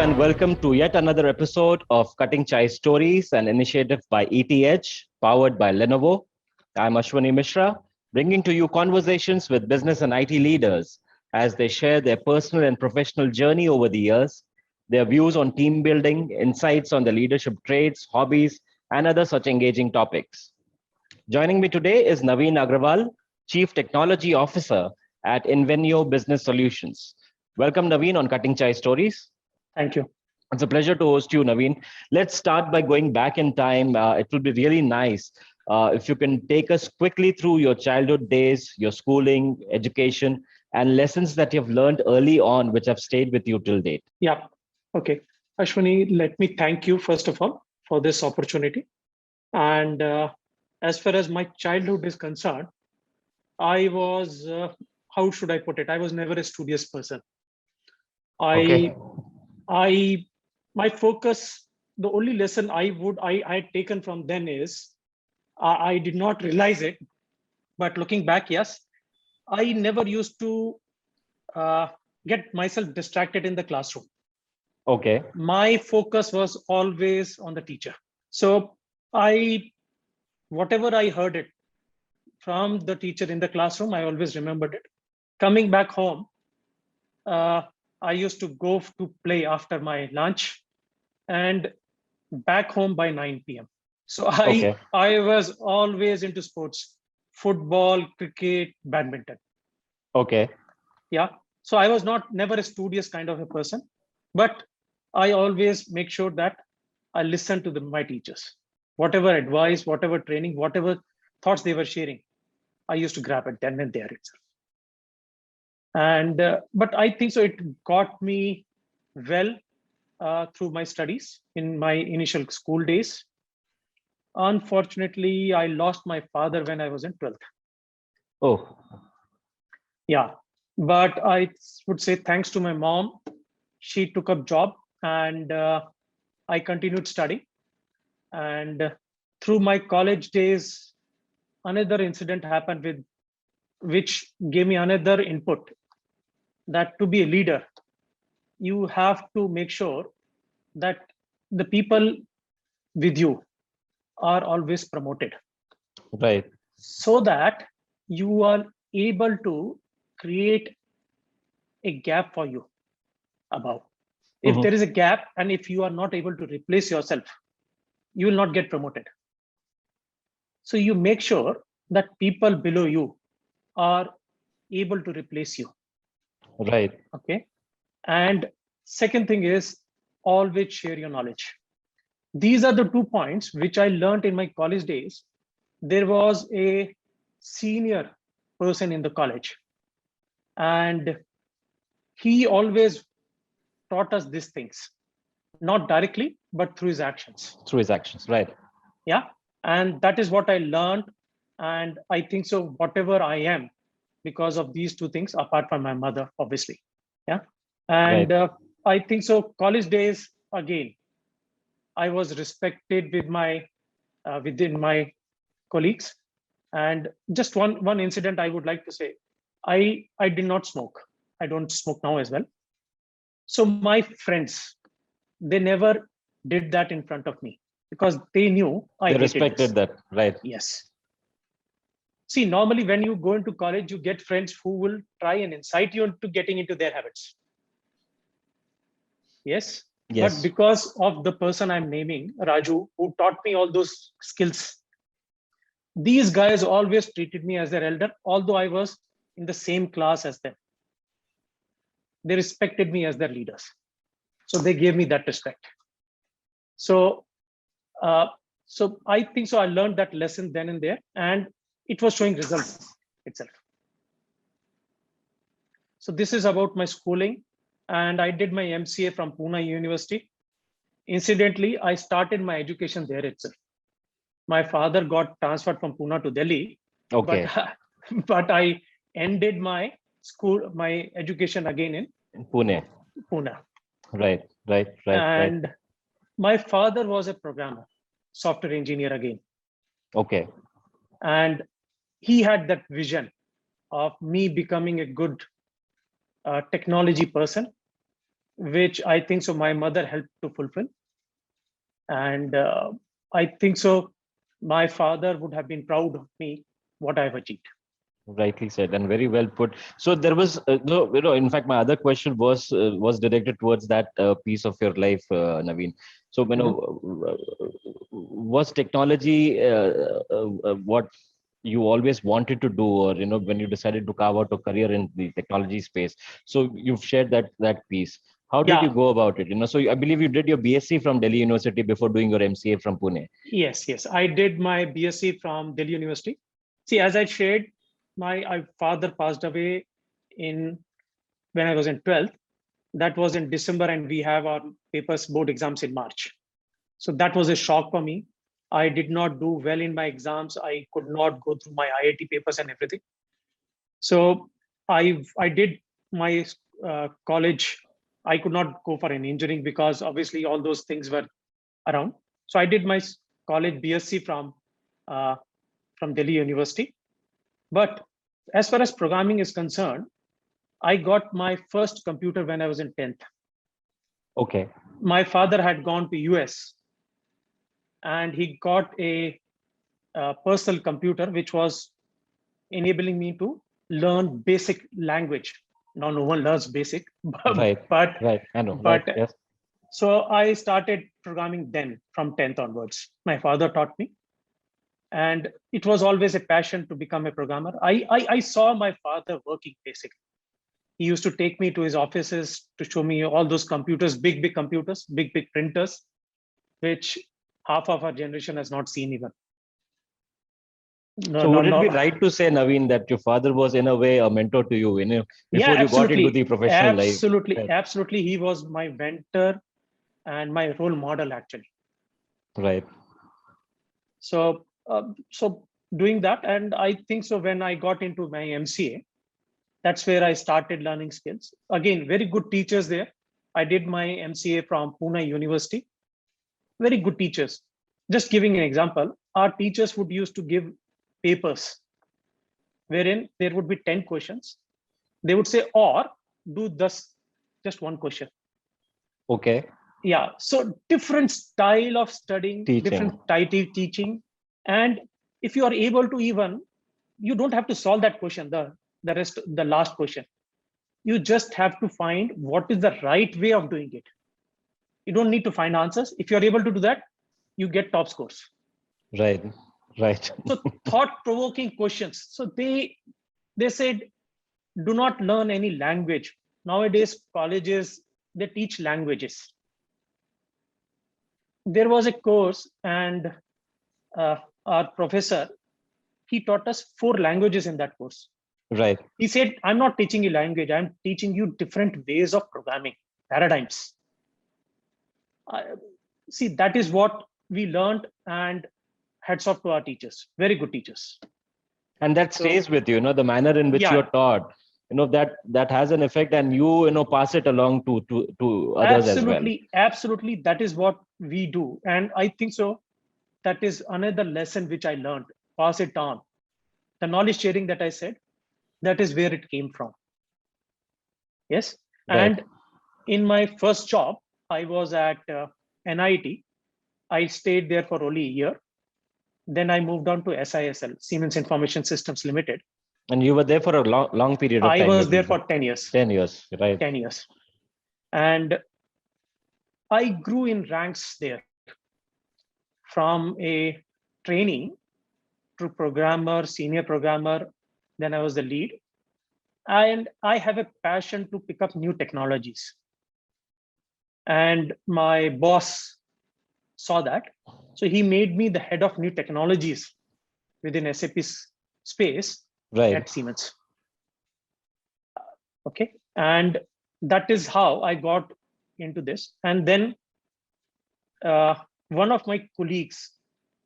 and welcome to yet another episode of Cutting Chai Stories, an initiative by ETH, powered by Lenovo. I'm Ashwani Mishra, bringing to you conversations with business and IT leaders as they share their personal and professional journey over the years, their views on team building, insights on the leadership traits, hobbies, and other such engaging topics. Joining me today is Naveen Agrawal, Chief Technology Officer at Invenio Business Solutions. Welcome, Naveen, on Cutting Chai Stories. Thank you. It's a pleasure to host you, Naveen. Let's start by going back in time. It will be really nice if you can take us quickly through your childhood days, your schooling, education, and lessons that you've learned early on, which have stayed with you till date. Yeah. Okay. Ashwani, let me thank you, first of all, for this opportunity. And as far as my childhood is concerned, I was, how should I put it? I was never a studious person. Okay. My focus, the only lesson I had taken from then is, I did not realize it, but looking back, yes, I never used to get myself distracted in the classroom. Okay. My focus was always on the teacher. So whatever I heard it from the teacher in the classroom, I always remembered it. Coming back home, I used to go to play after my lunch and back home by 9 p.m. So Okay. I was always into sports, football, cricket, badminton. Okay. Yeah. So I was never a studious kind of a person, but I always make sure that I listen to my teachers. Whatever advice, whatever training, whatever thoughts they were sharing, I used to grab it then and there itself. And but I think so it got me well through my studies in my initial school days. Unfortunately, I lost my father when I was in 12th. Oh. Yeah, but I would say thanks to my mom, she took up job and I continued studying. And through my college days, another incident happened which gave me another input that to be a leader, you have to make sure that the people with you are always promoted Right. so that you are able to create a gap for you above. If there is a gap and if you are not able to replace yourself, you will not get promoted. So you make sure that people below you are able to replace you. Right. Okay. And second thing is always share your knowledge. These are the 2 points which I learned in my college days. There was a senior person in the college, and he always taught us these things, not directly, but through his actions. Through his actions. Right. Yeah. And that is what I learned. And I think so, whatever I am, because of these two things, apart from my mother, obviously. Yeah. And Right. I think so, college days, again, I was respected within my colleagues. And just one incident I would like to say, I did not smoke. I don't smoke now as well. So my friends, they never did that in front of me because they knew I They hated respected this. that. Right. Yes. See, normally when you go into college, you get friends who will try and incite you into getting into their habits. Yes. But Yes. because of the person I'm naming, Raju, who taught me all those skills, these guys always treated me as their elder, although I was in the same class as them. They respected me as their leaders. So they gave me that respect. So, so I think so. I learned that lesson then and there, and it was showing results itself. So this is about my schooling, and I did my MCA from Pune University. Incidentally, I started my education there itself. My father got transferred from Pune to Delhi, Okay. but I ended my education again in Pune. Pune. Right. Right. Right. Right. And my father was a programmer, software engineer again. Okay. And he had that vision of me becoming a good technology person. which I think so my mother helped to fulfill. And I think so my father would have been proud of me, what I've achieved. Rightly said and very well put. So there was, no, in fact, my other question was directed towards that piece of your life, Naveen. So, was technology what you always wanted to do, or when you decided to carve out a career in the technology space? So you've shared that piece. How did you Yeah. go about it? So I believe you did your BSc from Delhi University before doing your MCA from Pune. Yes. I did my BSc from Delhi University. See, as I shared, my father passed away in when I was in 12th. That was in December, and we have our papers, board exams in March. So that was a shock for me. I did not do well in my exams. I could not go through my IIT papers and everything. So I did my college. I could not go for an engineering because obviously all those things were around. So I did my college BSc from Delhi University. But as far as programming is concerned, I got my first computer when I was in 10th. Okay. My father had gone to US and he got a personal computer which was enabling me to learn basic language. Now no one learns basic, Right. but Right. I know. Right. but Yes. so I started programming then from 10th onwards. My father taught me, and it was always a passion to become a programmer. I saw my father working basically. He used to take me to his offices to show me all those computers, big computers, big printers, which half of our generation has not seen even. So would it be right to say, Naveen, that your father was in a way a mentor to you, Yeah, before you got into absolutely. the professional life? Right. Absolutely. He was my mentor and my role model actually. Right. So doing that, and I think so when I got into my MCA, that's where I started learning skills. Again, very good teachers there. I did my MCA from Pune University. Very good teachers. Just giving an example, our teachers would used to give papers wherein there would be 10 questions. They would say, or do this, just one question. Okay. Yeah. So different style of studying, Teaching. different type of teaching. And if you are able to even, you don't have to solve that question, the last question. You just have to find what is the right way of doing it. You don't need to find answers. If you're able to do that, you get top scores. Right. Right. So thought-provoking questions. So they said, do not learn any language. Nowadays, colleges, they teach languages. There was a course, and our professor, he taught us 4 languages in that course. Right. He said, I'm not teaching you language, I'm teaching you different ways of programming, paradigms. See, that is what we learned, and hats off to our teachers, very good teachers. And that stays with you, the manner in which Yeah. you're taught, that has an effect, and you pass it along to others as well. Absolutely. That is what we do. And I think so. That is another lesson which I learned. Pass it on. The knowledge sharing that I said, that is where it came from. Yes. Right. And in my first job, I was at NIT. I stayed there for only a year. Then I moved on to SISL, Siemens Information Systems Limited. And you were there for a long period of time. I was there for 10 years. 10 years, right. 10 years. And I grew in ranks there from a trainee to programmer, senior programmer. Then I was the lead. And I have a passion to pick up new technologies. And my boss saw that. So he made me the head of new technologies within SAP's space at Siemens. Okay. And that is how I got into this. And then one of my colleagues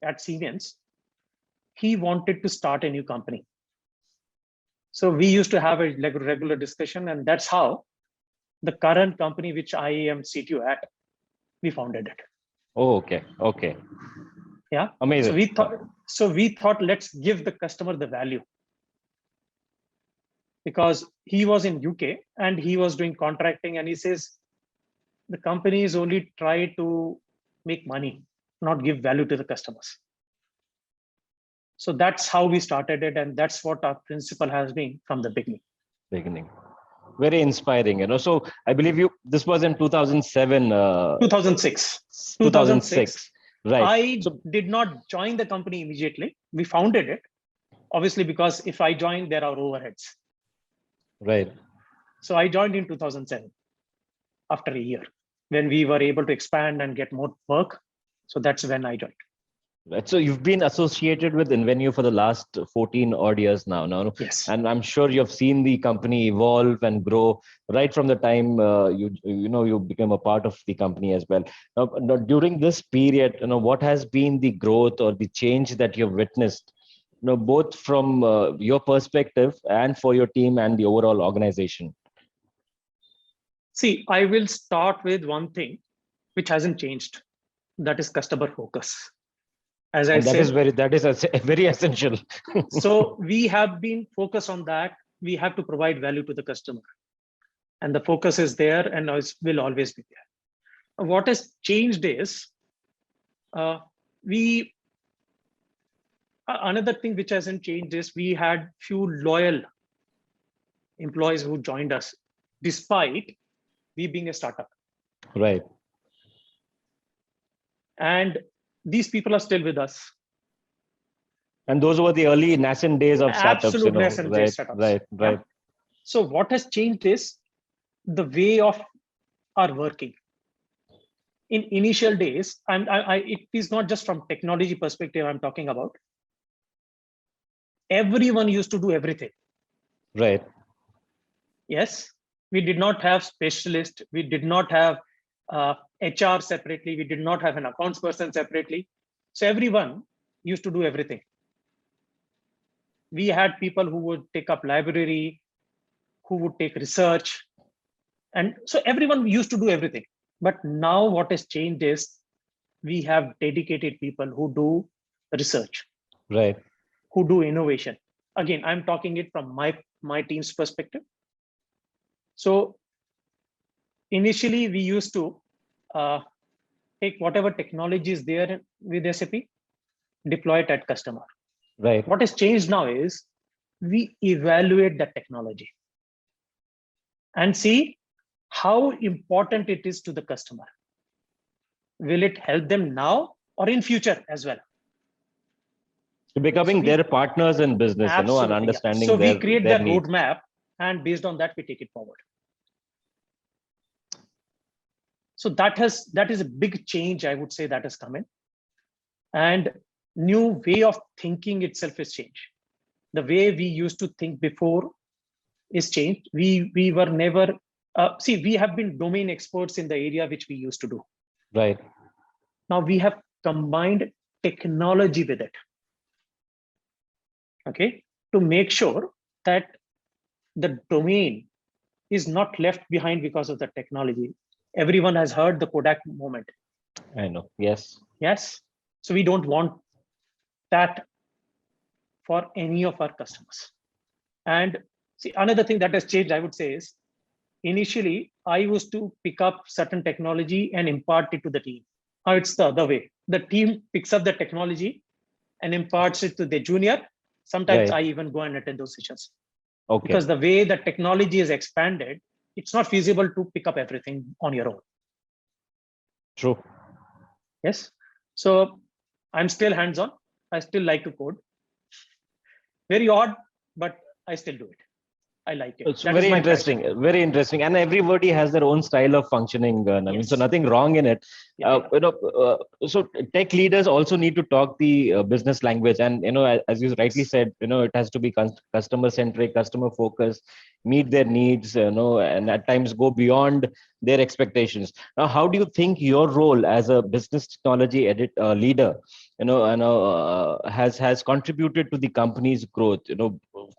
at Siemens, he wanted to start a new company. So we used to have a regular discussion, and that's how the current company, which I am CTO at, we founded it. Oh, okay. Okay. Yeah. Amazing. So we thought, let's give the customer the value. Because he was in UK and he was doing contracting, and he says, the companies only try to make money, not give value to the customers. So that's how we started it, and that's what our principle has been from the beginning. Very inspiring, So I believe this was in 2007. 2006. 2006. Right. I did not join the company immediately. We founded it, obviously, because if I joined, there are overheads. Right. So I joined in 2007 after a year when we were able to expand and get more work. So that's when I joined. Right. So you've been associated with Invenue for the last 14 odd years now. Yes. And I'm sure you've seen the company evolve and grow right from the time you became a part of the company as well. Now, during this period, what has been the growth or the change that you've witnessed, both from your perspective and for your team and the overall organization? See, I will start with one thing which hasn't changed. That is customer focus. As I said, that is very essential. So we have been focused on that. We have to provide value to the customer, and the focus is there and will always be there. What has changed is another thing which hasn't changed is we had few loyal employees who joined us despite we being a startup. Right. And these people are still with us. And those were the early nascent days of startups. Absolute nascent days startups. Right. Yeah. So what has changed is the way of our working. In initial days, it is not just from technology perspective I'm talking about. Everyone used to do everything. Right. Yes, we did not have specialists. We did not have HR separately. We did not have an accounts person separately. So everyone used to do everything. We had people who would take up library, who would take research. And so everyone used to do everything. But now what has changed is we have dedicated people who do research. Right. Who do innovation. Again, I'm talking it from my team's perspective. So initially we used to take whatever technology is there with SAP, deploy it at customer. Right. What has changed now is we evaluate that technology and see how important it is to the customer. Will it help them now or in future as well? Becoming their partners in business, and understanding. So we create their roadmap, and based on that, we take it forward. So that is a big change, I would say, that has come in. And new way of thinking itself is changed. The way we used to think before is changed. We were never, we have been domain experts in the area which we used to do. Right. Now we have combined technology with it. Okay, to make sure that the domain is not left behind because of the technology. Everyone has heard the Kodak moment. I know. Yes. Yes. So we don't want that for any of our customers. And see, another thing that has changed, I would say, is initially I used to pick up certain technology and impart it to the team. Now it's the other way. The team picks up the technology and imparts it to the junior. Sometimes I even go and attend those sessions. Okay. Because the way the technology is expanded, it's not feasible to pick up everything on your own. True. Yes. So I'm still hands-on. I still like to code. Very odd, but I still do it. I like it. It's very interesting, very interesting. And everybody has their own style of functioning. So nothing wrong in it. So tech leaders also need to talk the business language. And, as you rightly said, it has to be customer centric, customer focused, meet their needs, and at times go beyond their expectations. Now, how do you think your role as a business technology leader, has contributed to the company's growth,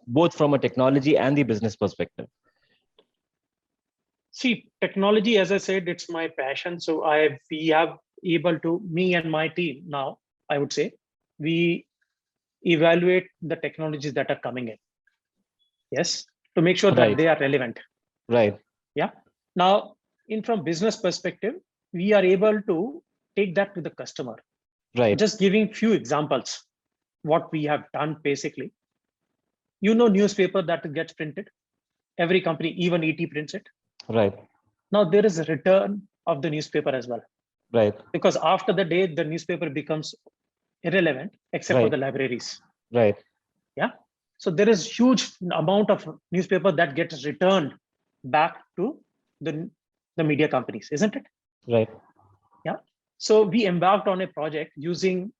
both from a technology and the business perspective? See, technology, as I said, it's my passion. So we have able to, me and my team now, I would say, we evaluate the technologies that are coming in. Yes, to make sure that they are relevant. Right. Yeah. Now, from business perspective, we are able to take that to the customer. Right. Just giving few examples, what we have done basically. Newspaper that gets printed. Every company, even ET prints it. Right. Now there is a return of the newspaper as well. Right. Because after the day, the newspaper becomes irrelevant except for Right. the libraries. Right. Yeah. So there is huge amount of newspaper that gets returned back to the media companies, isn't it? Right. Yeah. So we embarked on a project using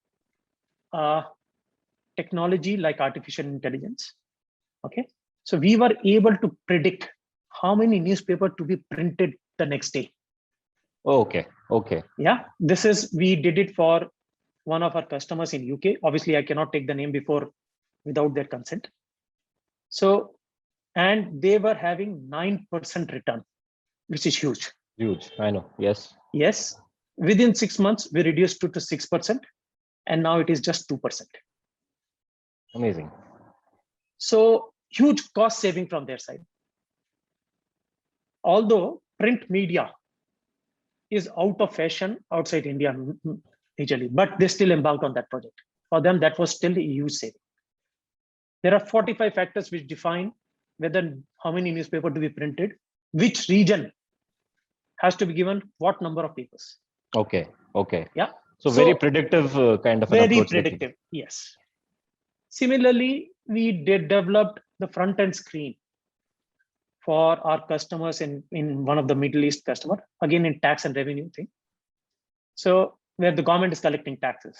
technology like artificial intelligence. Okay. So we were able to predict how many newspaper to be printed the next day. Okay. Okay. Yeah. We did it for one of our customers in UK. Obviously, I cannot take the name without their consent. So, and they were having 9% return, which is huge. Huge. I know. Yes. Yes. Within 6 months, we reduced it to 6%, and now it is just 2%. Amazing. So huge cost saving from their side. Although print media is out of fashion outside India majorly, but they still embarked on that project. For them, that was still a huge saving. There are 45 factors which define how many newspapers to be printed, which region has to be given what number of papers. Okay. Okay. Yeah. So very predictive kind of an very approach. Predictive. Yes. Similarly, we developed the front end screen for our customers in one of the Middle East customer, again in tax and revenue thing. So where the government is collecting taxes.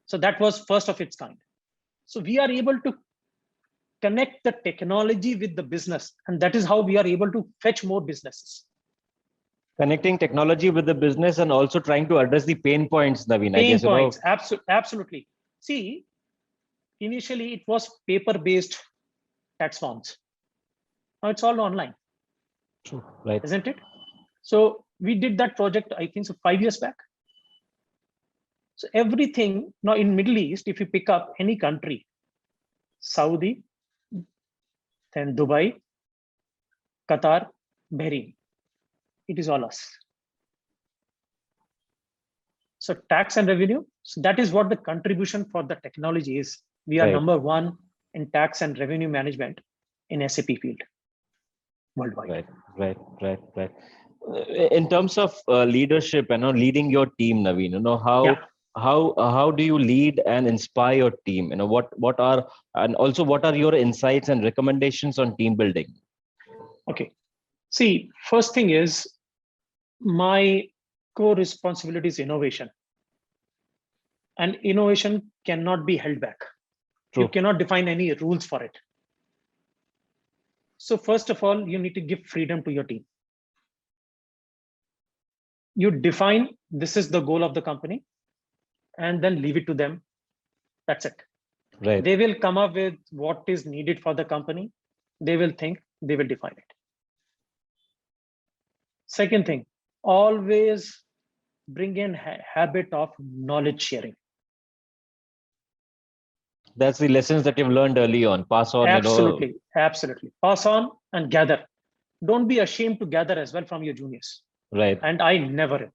So that was first of its kind. So we are able to connect the technology with the business, and that is how we are able to fetch more businesses. Connecting technology with the business and also trying to address the pain points, Naveen. Pain points, absolutely. See, initially it was paper-based tax forms. Now it's all online. True. Right. Isn't it? So we did that project, I think, so 5 years back. So everything now in Middle East, if you pick up any country, Saudi, then Dubai, Qatar, Bahrain, it is all us. So tax and revenue, so that is what the contribution for the technology is. We are number one in tax and revenue management in SAP field worldwide. Right. In terms of leadership, leading your team, Naveen, how do you lead and inspire your team? What are your insights and recommendations on team building? Okay. See, first thing is my core responsibility is innovation. And innovation cannot be held back. True. You cannot define any rules for it. So first of all, you need to give freedom to your team. You define this is the goal of the company and then leave it to them. That's it. Right. They will come up with what is needed for the company. They will think, they will define it. Second thing, always bring in habit of knowledge sharing. That's the lessons that you've learned early on. Pass on. Absolutely. Pass on and gather. Don't be ashamed to gather as well from your juniors. Right. And I never am.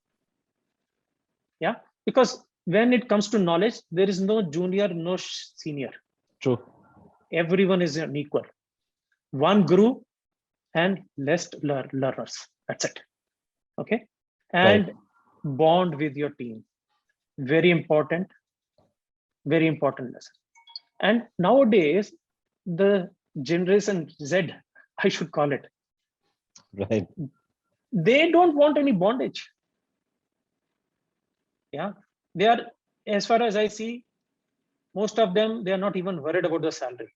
Yeah. Because when it comes to knowledge, there is no junior, no senior. True. Everyone is an equal. One guru and less learners. That's it. Okay. And bond with your team. Very important lesson. And nowadays, the generation Z, I should call it. Right. They don't want any bondage. Yeah. They are, as far as I see, most of them, they are not even worried about the salary.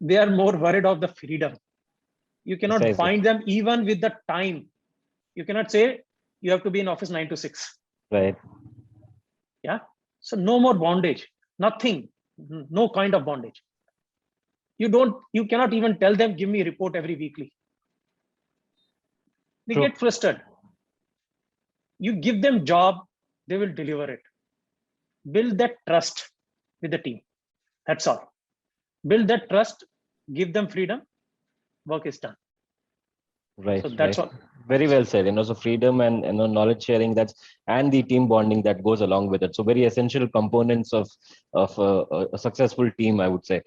They are more worried of the freedom. You cannot find them even with the time. You cannot say you have to be in office 9 to 6. Right. Yeah. So no more bondage, nothing, no kind of bondage. You cannot even tell them, give me a report every weekly. They get frustrated. You give them job, they will deliver it. Build that trust with the team. That's all. Build that trust, give them freedom, work is done. Right. So that's all. Very well said. So freedom and knowledge sharing, and the team bonding that goes along with it. So very essential components of a successful team, I would say.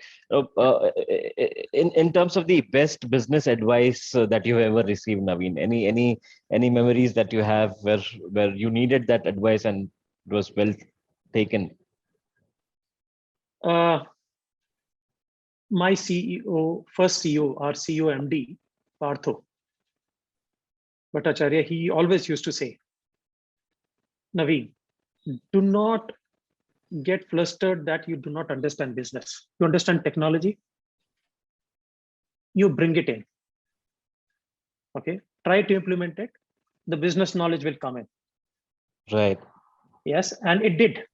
In terms of the best business advice that you've ever received, Naveen, any memories that you have where you needed that advice and it was well taken? Uh, my CEO, first CEO, our CEO MD, Partho Bhattacharya, he always used to say, Naveen, do not get flustered that you do not understand business. You understand technology, you bring it in. Okay, try to implement it. The business knowledge will come in. Right. Yes, and it did.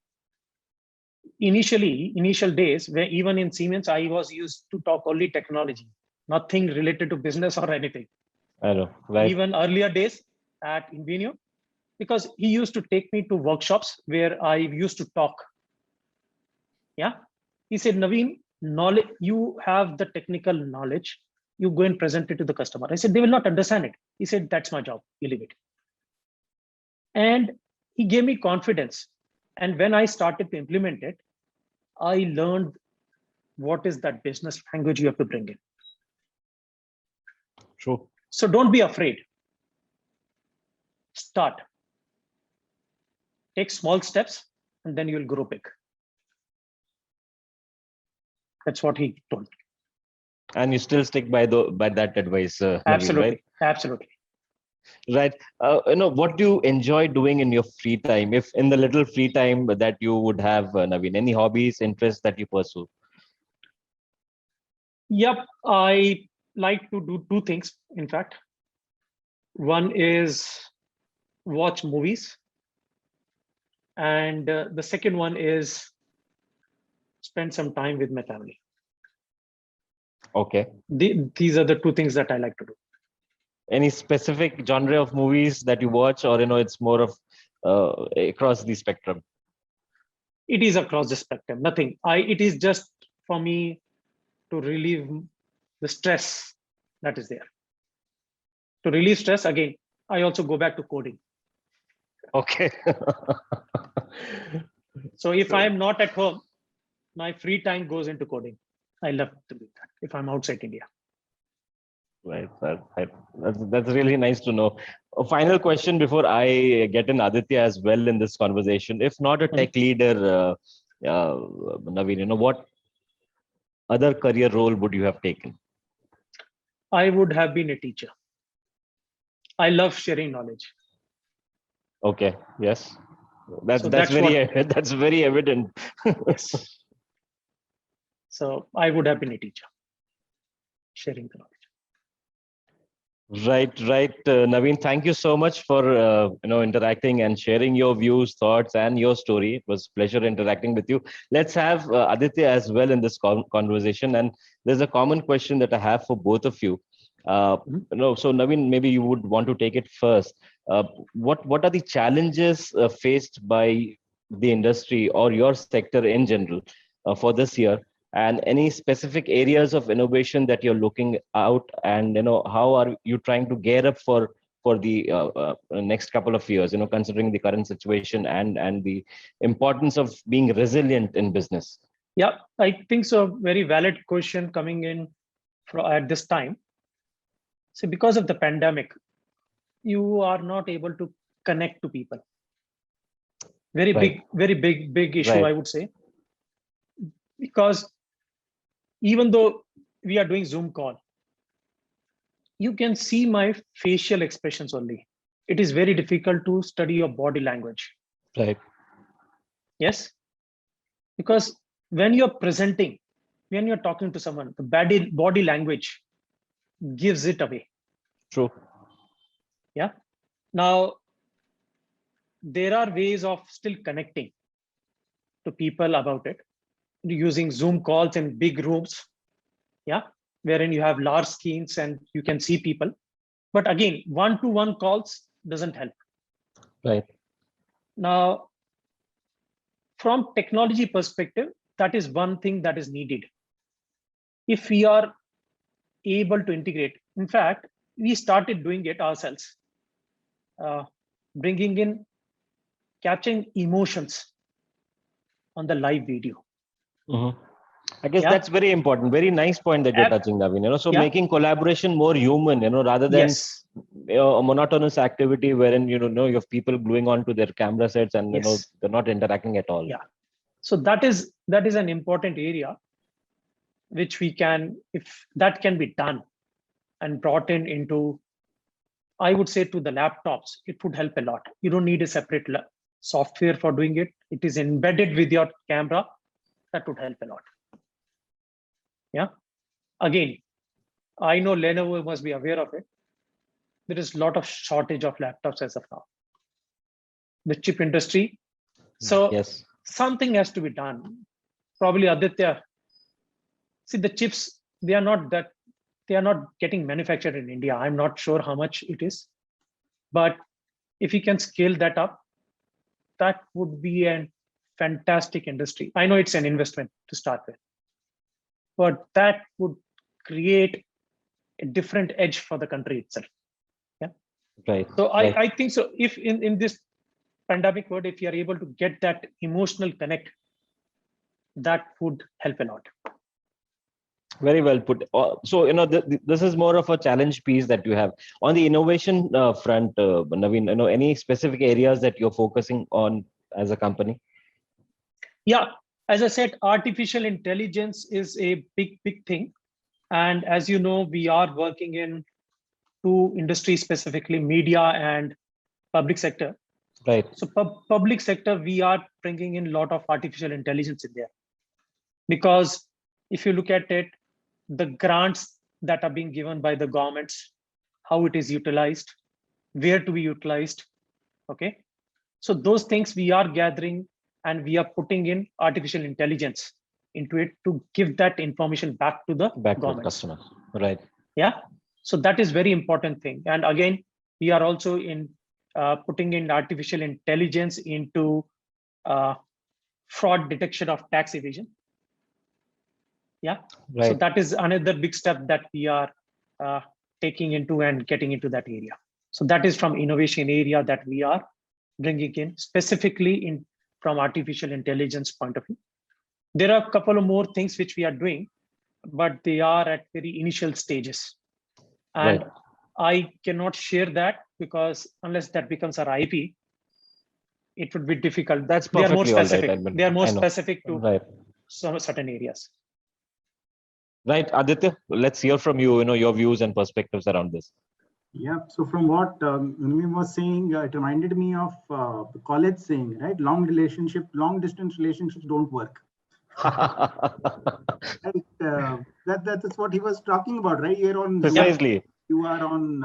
Initial days, where even in Siemens, I was used to talk only technology, nothing related to business or anything. I know. Right. Even earlier days at Invenio, because he used to take me to workshops where I used to talk. Yeah, he said, Naveen, knowledge, you have the technical knowledge, you go and present it to the customer. I said, they will not understand it. He said, that's my job, you leave it. And he gave me confidence. And when I started to implement it, I learned what is that business language you have to bring in. True. So don't be afraid. Start. Take small steps, and then you'll grow big. That's what he told me. And you still stick by that advice, Naveen, Absolutely, right? absolutely. Right. What do you enjoy doing in your free time? If in the little free time that you would have, Naveen, any hobbies, interests that you pursue? Yep, I like to do two things, in fact. One is watch movies, and the second one is spend some time with my family. Okay. These are the two things that I like to do. Any specific genre of movies that you watch, or it's more of across the spectrum? It is across the spectrum. Nothing. It is just for me to relieve the stress that is there. To relieve stress, again, I also go back to coding. Okay. So if I am not at home, my free time goes into coding. I love to do that if I'm outside India. Right. That's really nice to know. A final question before I get in Aditya as well in this conversation. If not a tech leader, Naveen, what other career role would you have taken? I would have been a teacher. I love sharing knowledge. Okay. Yes. That's So that's that's very what. that's very evident. Yes. So I would have been a teacher, sharing the knowledge. Right, Naveen. Thank you so much for interacting and sharing your views, thoughts, and your story. It was a pleasure interacting with you. Let's have Aditya as well in this conversation. And there's a common question that I have for both of you. So Naveen, maybe you would want to take it first. What are the challenges faced by the industry or your sector in general for this year? And any specific areas of innovation that you're looking out, and how are you trying to gear up for the next couple of years, considering the current situation and the importance of being resilient in business? Yeah, I think so. Very valid question coming in at this time. So because of the pandemic, you are not able to connect to people. Very Right. big issue, Right. I would say. Because even though we are doing Zoom call, you can see my facial expressions only. It is very difficult to study your body language. Right. Yes, because when you're presenting, when you're talking to someone, the body language gives it away. True. Yeah. Now, there are ways of still connecting to people about it using Zoom calls in big rooms. Yeah, wherein you have large screens and you can see people. But again, one-to-one calls doesn't help. Right. Now, from technology perspective, that is one thing that is needed. If we are able to integrate, in fact, we started doing it ourselves. bringing in capturing emotions on the live video. Mhm. I guess Yeah. that's very important. Very nice point that you're Ab- touching, Naveen. So Yeah. making collaboration more human, rather than Yes. a monotonous activity wherein you have people gluing onto their camera sets and Yes. they're not interacting at all. Yeah. So that is an important area which we can, if that can be done and brought into, I would say, to the laptops, it would help a lot. You don't need a separate software for doing it. It is embedded with your camera. That would help a lot. Yeah. Again, I know Lenovo must be aware of it. There is a lot of shortage of laptops as of now. The chip industry. So Yes. something has to be done. Probably Aditya. See, the chips, they are not getting manufactured in India. I'm not sure how much it is, but if you can scale that up, that would be a fantastic industry. I know it's an investment to start with, but that would create a different edge for the country itself. Yeah. Right. So right. I think so. If in this pandemic world, if you are able to get that emotional connect, that would help a lot. Very well put. So, this is more of a challenge piece that you have on the innovation front, Naveen. Any specific areas that you're focusing on as a company? Yeah, as I said, artificial intelligence is a big thing. And as you know, we are working in two industries, specifically media and public sector. Right. So public sector, we are bringing in a lot of artificial intelligence in there. Because if you look at it, the grants that are being given by the governments, how it is utilized, where to be utilized, okay? So those things we are gathering and we are putting in artificial intelligence into it to give that information back to the customer. Right. Yeah. So that is very important thing. And again, we are also in putting in artificial intelligence into fraud detection of tax evasion. Yeah. Right. So that is another big step that we are taking into and getting into that area. So that is from innovation area that we are bringing in specifically from artificial intelligence point of view. There are a couple of more things which we are doing, but they are at very initial stages. And right. I cannot share that because unless that becomes our IP, it would be difficult. That's perfectly they are more specific. All right. They are more specific to right. some certain areas. Right, Aditya, let's hear from you, your views and perspectives around this. Yeah, so from what Naveen was saying, it reminded me of the college saying, right? Long distance relationships don't work. Right, that's what he was talking about, right? You're on precisely. You are on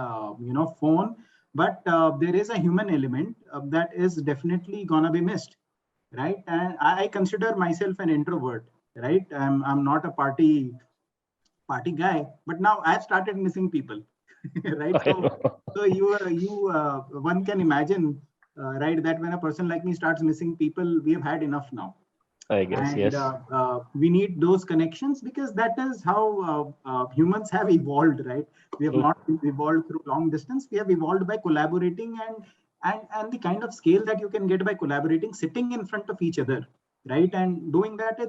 phone, but there is a human element that is definitely gonna be missed, right? And I consider myself an introvert, right? I'm not a party guy, but now I've started missing people. Right, so one can imagine, right, that when a person like me starts missing people, we have had enough now. I guess, and, yes. We need those connections because that is how humans have evolved, right? We have not evolved through long distance. We have evolved by collaborating and the kind of scale that you can get by collaborating, sitting in front of each other, right? And doing that,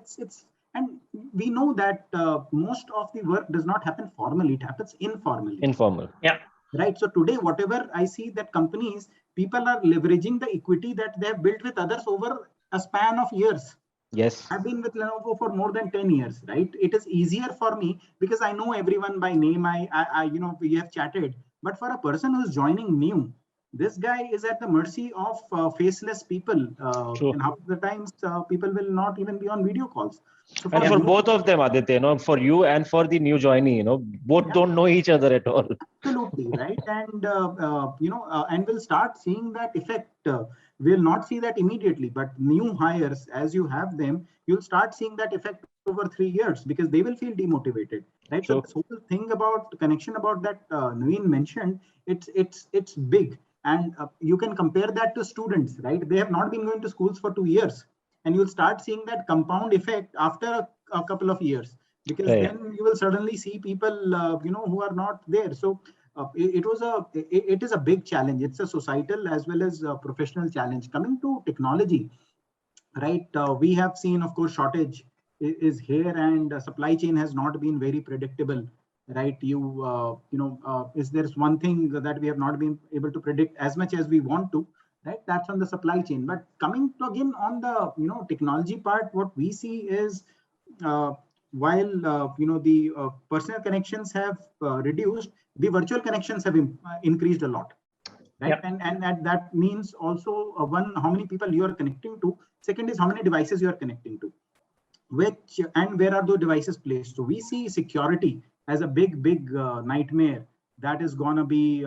and we know that most of the work does not happen formally; it happens informally. Informal. Yeah. Right. So today, whatever I see that companies, people are leveraging the equity that they have built with others over a span of years. Yes. I've been with Lenovo for more than 10 years, right? It is easier for me because I know everyone by name. We have chatted. But for a person who's joining new, this guy is at the mercy of faceless people. And half the times, people will not even be on video calls. So and for both of them, Aditya, for you and for the new joinee, both don't know each other at all. Absolutely, right. And, and we'll start seeing that effect. We'll not see that immediately, but new hires, as you have them, you'll start seeing that effect over 3 years because they will feel demotivated, right? Sure. So this whole thing about connection about that Naveen mentioned, it's big. And you can compare that to students, right? They have not been going to schools for 2 years. And you'll start seeing that compound effect after a couple of years, because then you will suddenly see people, who are not there. So it is a big challenge. It's a societal as well as a professional challenge. Coming to technology, right? We have seen, of course, shortage is here, and supply chain has not been very predictable, right? Is there's one thing that we have not been able to predict as much as we want to, right? That's on the supply chain. But coming to again on the technology part, what we see is while the personal connections have reduced, the virtual connections have increased a lot, right? Yeah. And that means also one, how many people you are connecting to. Second is how many devices you are connecting to, which and where are those devices placed. So we see security as a big nightmare that is gonna be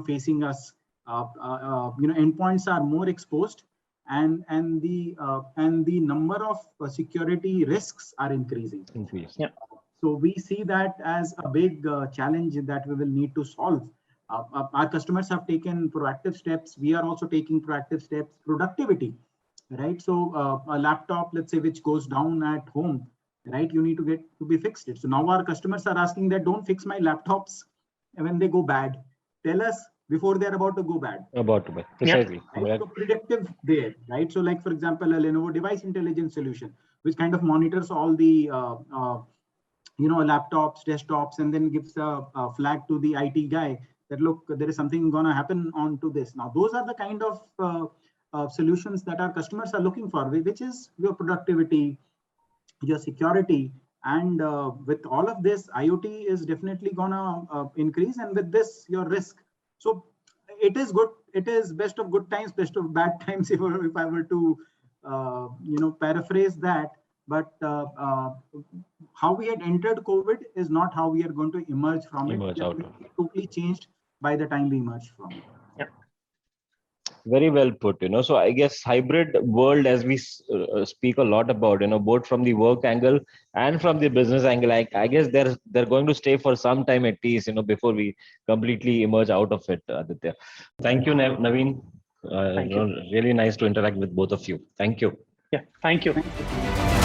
facing us. Endpoints are more exposed, and the number of security risks are increasing. Yeah. So we see that as a big challenge that we will need to solve. Our customers have taken proactive steps. We are also taking proactive steps. Productivity, right? So a laptop, let's say, which goes down at home, right? You need to get to be fixed it. So now our customers are asking that don't fix my laptops when they go bad. Tell us before they're about to go bad. Precisely. Right? So predictive there, right? So like, for example, a Lenovo device intelligence solution, which kind of monitors all the laptops, desktops, and then gives a flag to the IT guy that, look, there is something going to happen onto this. Now, those are the kind of solutions that our customers are looking for, which is your productivity, your security. And with all of this, IoT is definitely going to increase. And with this, your risk. So it is good. It is best of good times, best of bad times, if I were to, paraphrase that. But how we had entered COVID is not how we are going to emerge from it. Emerge out of it. Totally changed by the time we emerge from it. Very well put. So I guess hybrid world, as we speak a lot about, both from the work angle and from the business angle, I guess they're going to stay for some time at least, before we completely emerge out of it, Aditya. Thank you, Naveen. Thank you. Really nice to interact with both of you. Thank you. Yeah, thank you. Thank you.